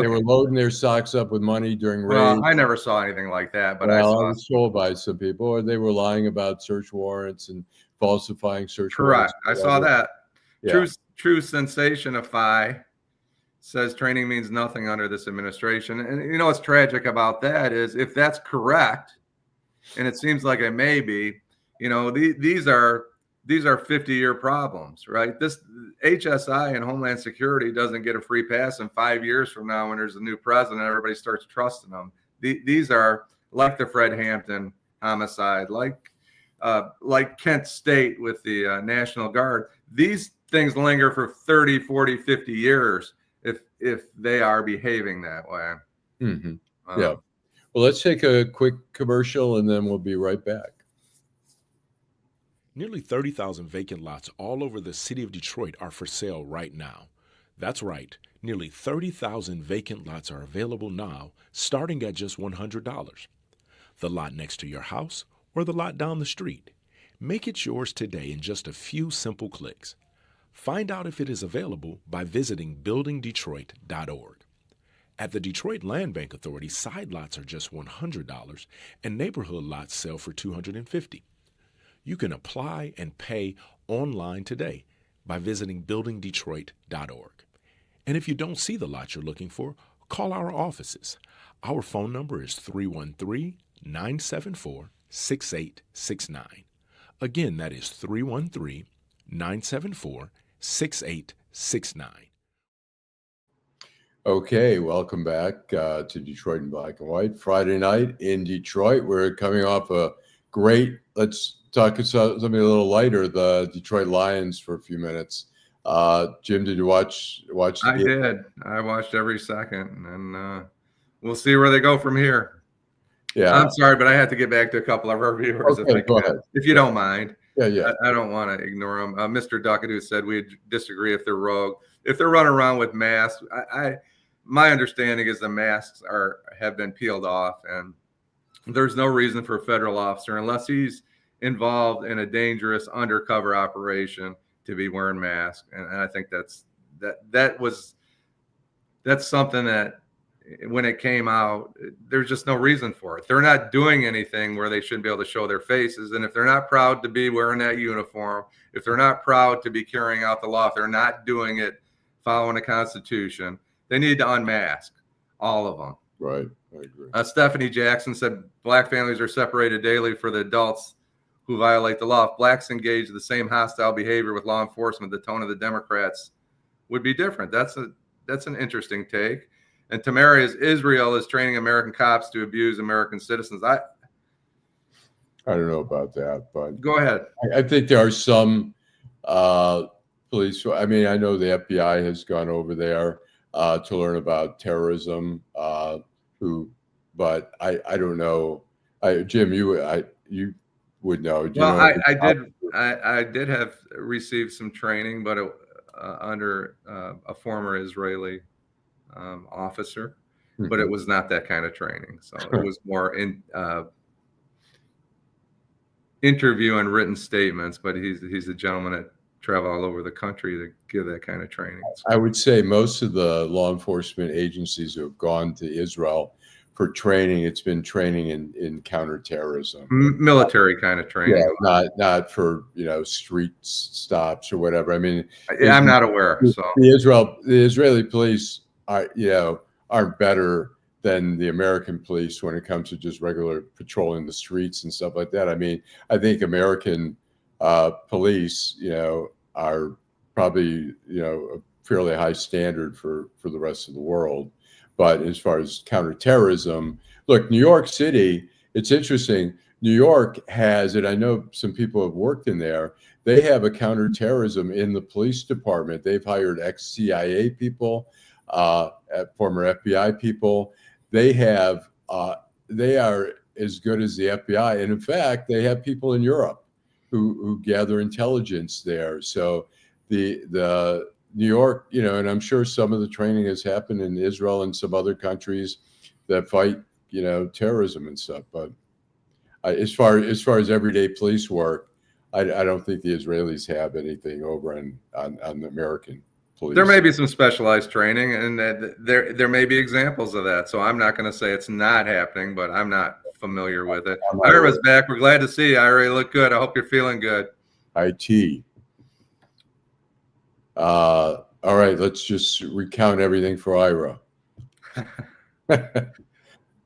were loading their socks up with money during raids. Well, I never saw anything like that, but I was told by some people, or they were lying about search warrants and falsifying search warrants. Correct. I saw that. Yeah. True sensationify says training means nothing under this administration. And what's tragic about that is if that's correct, and it seems like it may be, these are 50-year problems, right? This HSI and Homeland Security doesn't get a free pass in 5 years from now when there's a new president, everybody starts trusting them. These are like the Fred Hampton homicide, like Kent State with the National Guard. These things linger for 30, 40, 50 years if they are behaving that way. Mm-hmm. Well, let's take a quick commercial and then we'll be right back. Nearly 30,000 vacant lots all over the city of Detroit are for sale right now. That's right, nearly 30,000 vacant lots are available now, starting at just $100. The lot next to your house or the lot down the street. Make it yours today in just a few simple clicks. Find out if it is available by visiting buildingdetroit.org. At the Detroit Land Bank Authority, side lots are just $100 and neighborhood lots sell for $250. You can apply and pay online today by visiting buildingdetroit.org. And if you don't see the lot you're looking for, call our offices. Our phone number is 313-974-6869. Again, that is 313-974-6869. Okay, welcome back to Detroit in Black and White. Friday night in Detroit. We're coming off a great, let's talk something a little lighter, the Detroit Lions for a few minutes. Jim, did you watch the I game? did. I watched every second, and we'll see where they go from here. Yeah. I'm sorry, but I have to get back to a couple of our viewers if you don't mind. Yeah. I don't want to ignore them. Mr. Duckadoo said we disagree if they're rogue. If they're running around with masks, my understanding is the masks have been peeled off, and there's no reason for a federal officer, unless he's involved in a dangerous undercover operation, to be wearing masks. And I think that's something that, when it came out, there's just no reason for it. They're not doing anything where they shouldn't be able to show their faces. And if they're not proud to be wearing that uniform, if they're not proud to be carrying out the law, if they're not doing it following the Constitution, they need to unmask, all of them. Right, I agree. Stephanie Jackson said black families are separated daily for the adults who violate the law. If blacks engage the same hostile behavior with law enforcement, the tone of the Democrats would be different. That's an interesting take. And Tamara, Israel is training American cops to abuse American citizens. I don't know about that, but go ahead. I think there are some police. I mean, I know the FBI has gone over there to learn about terrorism. But I don't know. Jim, you would know. I did have received some training, but under a former Israeli officer, but it was not that kind of training. So it was more interview and written statements. But he's a gentleman that travel all over the country to give that kind of training. I would say most of the law enforcement agencies who have gone to Israel for training, it's been training in counterterrorism, military kind of training. Yeah, not for street stops or whatever. I mean, I'm not aware. So the Israeli police aren't better than the American police when it comes to just regular patrolling the streets and stuff like that. I mean, I think American police, are probably a fairly high standard for the rest of the world. But as far as counterterrorism, look, New York City, it's interesting. New York has, and I know some people have worked in there, they have a counterterrorism in the police department. They've hired ex-CIA people, former FBI people. They are as good as the FBI. And in fact, they have people in Europe who gather intelligence there. So the New York, and I'm sure some of the training has happened in Israel and some other countries that fight, terrorism and stuff. But as far as everyday police work, I don't think the Israelis have anything over on the American police. There may be some specialized training, and there may be examples of that. So I'm not going to say it's not happening, but I'm not familiar with it. Ira's back. We're glad to see you, Ira. You look good. I hope you're feeling good. IT. All right, let's just recount everything for Ira.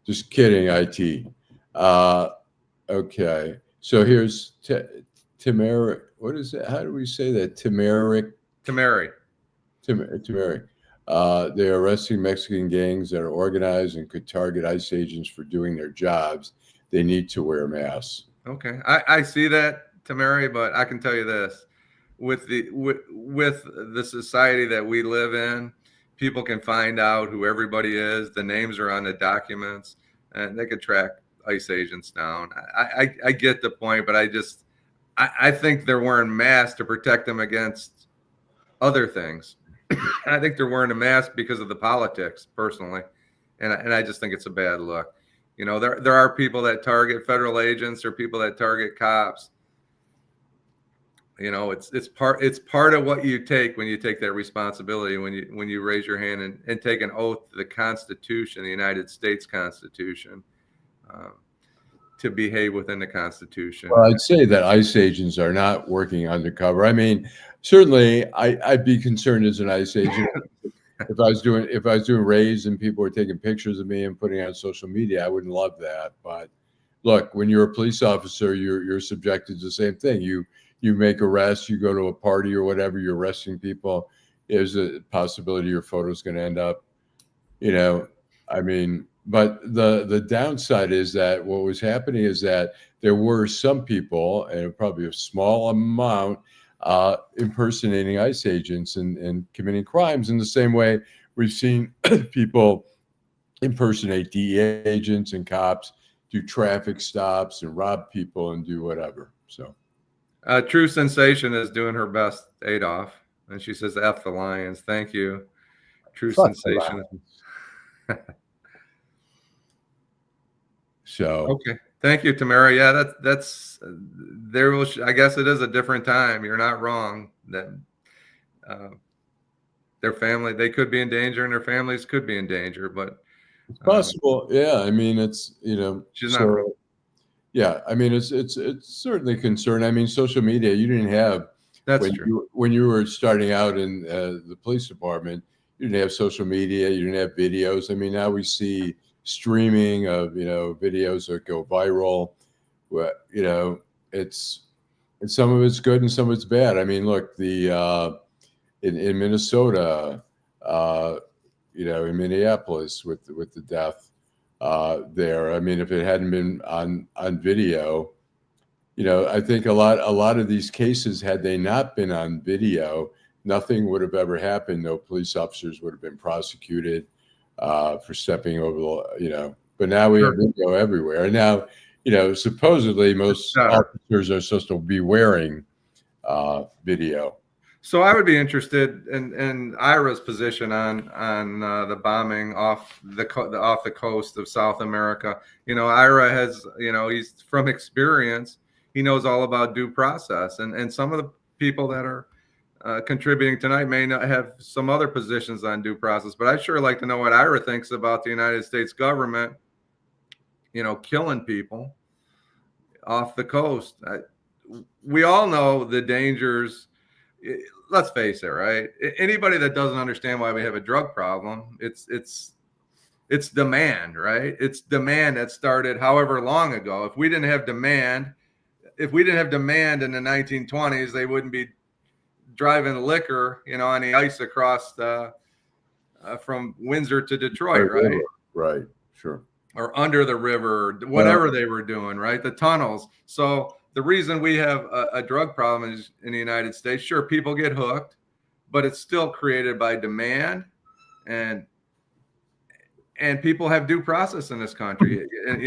Just kidding, IT. Okay, so here's Tamara. What is that? How do we say that? Tamari. They're arresting Mexican gangs that are organized and could target ICE agents for doing their jobs. They need to wear masks. Okay, I see that, Tamari, but I can tell you this. With the society that we live in, people can find out who everybody is. The names are on the documents, and they could track ICE agents down. I get the point, but I think they're wearing masks to protect them against other things. I think they're wearing a mask because of the politics, personally, and I just think it's a bad look. You know, there are people that target federal agents or people that target cops. You know, it's part of what you take when you take that responsibility, when you raise your hand and take an oath to the Constitution, the United States Constitution, to behave within the Constitution. Well, I'd say that ICE agents are not working undercover. I mean, certainly I'd be concerned as an ICE agent if I was doing raids and people were taking pictures of me and putting it on social media. I wouldn't love that. But look, when you're a police officer, you're subjected to the same thing. You make arrests, you go to a party or whatever, you're arresting people. There's a possibility your photo's going to end up, you know, I mean, but the downside is that what was happening is that there were some people, and probably a small amount, impersonating ICE agents and committing crimes in the same way we've seen people impersonate DEA agents and cops, do traffic stops and rob people and do whatever. So, True Sensation is doing her best, Adolph, and she says, "F the Lions." Thank you, True Fuck the Sensation. So Okay, thank you, Tamara. Yeah, that's there will. I guess it is a different time. You're not wrong. That their family, they could be in danger, and their families could be in danger. But it's possible. Yeah, I mean, it's she's not wrong. Yeah, I mean, it's certainly a concern. I mean, social media, you didn't have That's true. When you were starting out in the police department, you didn't have social media, you didn't have videos. I mean, now we see streaming of videos that go viral. It's some of it's good and some of it's bad. I mean, look, the in Minnesota, in Minneapolis with the death there. I mean, if it hadn't been on video, I think a lot of these cases, had they not been on video, nothing would have ever happened. No police officers would have been prosecuted for stepping over the. But now we have video everywhere, and now supposedly most officers are supposed to be wearing video. So I would be interested in Ira's position on the bombing off the coast of South America. Ira has, he's from experience. He knows all about due process, and some of the people that are contributing tonight may not have some other positions on due process. But I'd sure like to know what Ira thinks about the United States government, killing people off the coast. We all know the dangers. Let's face it, right? Anybody that doesn't understand why we have a drug problem, it's demand, right? It's demand that started however long ago. If we didn't have demand in the 1920s, they wouldn't be driving liquor, on the ice across from Windsor to Detroit, right? Right, sure. Or under the river, whatever they were doing, right? The tunnels. So the reason we have a drug problem is in the United States, sure, people get hooked, but it's still created by demand, and people have due process in this country. And,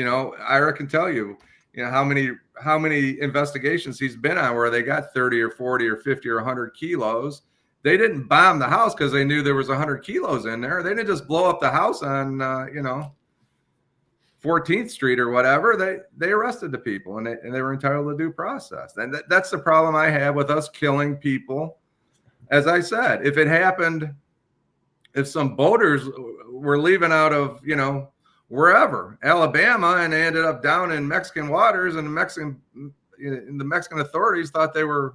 Ira can tell you, how many investigations he's been on where they got 30 or 40 or 50 or 100 kilos. They didn't bomb the house because they knew there was 100 kilos in there. They didn't just blow up the house on, 14th Street or whatever. They arrested the people, and they were entitled to due process. And that's the problem I have with us killing people. As I said, if it happened, if some boaters were leaving out of, wherever, Alabama, and they ended up down in Mexican waters, and the Mexican authorities thought they were,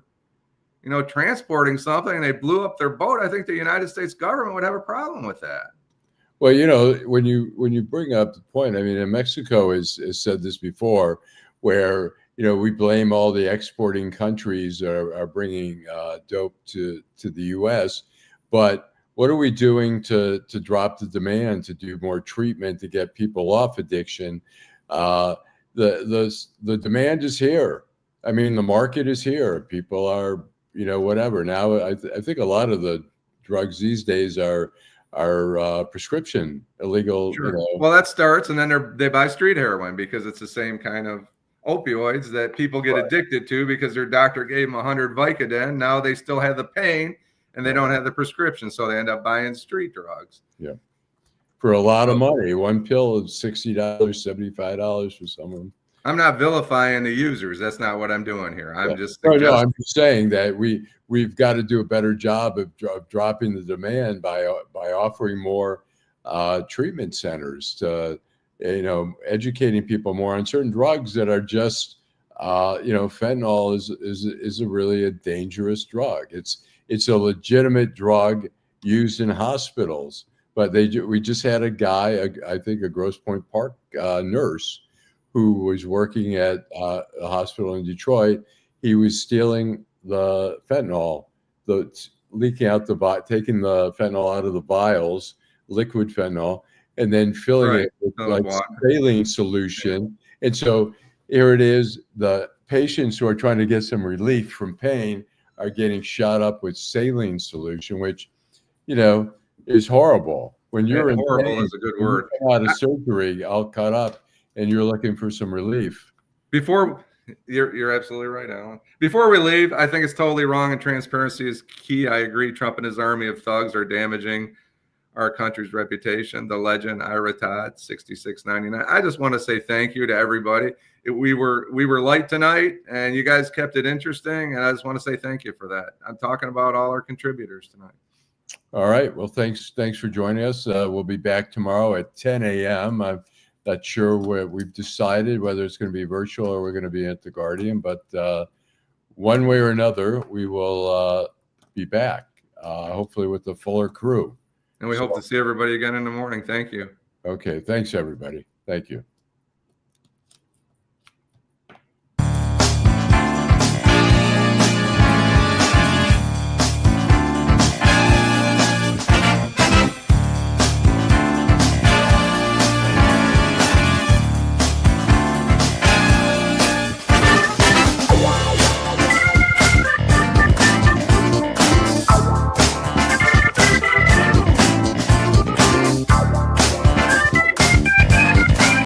transporting something, and they blew up their boat, I think the United States government would have a problem with that. Well, when you bring up the point, I mean, in Mexico has said this before, where we blame all the exporting countries are bringing dope to the U.S., but what are we doing to drop the demand, to do more treatment, to get people off addiction? The demand is here. I mean, the market is here. People are whatever. Now, I think a lot of the drugs these days are prescription, illegal. Sure. Well, that starts, and then they buy street heroin because it's the same kind of opioids that people get addicted to because their doctor gave them 100 Vicodin. Now they still have the pain and they don't have the prescription, so they end up buying street drugs. Yeah, for a lot of money. One pill is $60, $75 for someone. I'm not vilifying the users. That's not what I'm doing here. I'm just no. I'm just saying that we've got to do a better job of dropping the demand by offering more treatment centers to, educating people more on certain drugs that are just, fentanyl is a dangerous drug. It's a legitimate drug used in hospitals, but we just had a guy, I think a Grosse Pointe Park nurse, who was working at a hospital in Detroit. He was stealing the fentanyl, taking the fentanyl out of the vials, liquid fentanyl, and then filling it with saline solution. And so here it is, the patients who are trying to get some relief from pain are getting shot up with saline solution, which, is horrible. When you're in horrible pain, is a good word. You come out of surgery all cut up and you're looking for some relief. You're absolutely right, Alan. Before we leave, I think it's totally wrong and transparency is key. I agree. Trump and his army of thugs are damaging our country's reputation. The legend Ira Todd, 66.99. I just want to say thank you to everybody. We were light tonight, and you guys kept it interesting, and I just want to say thank you for that. I'm talking about all our contributors tonight. All right. Well, thanks for joining us. We'll be back tomorrow at 10 a.m. I'm not sure we've decided whether it's going to be virtual or we're going to be at the Guardian, but one way or another, we will be back, hopefully with a fuller crew. And we hope to see everybody again in the morning. Thank you. Okay. Thanks, everybody. Thank you.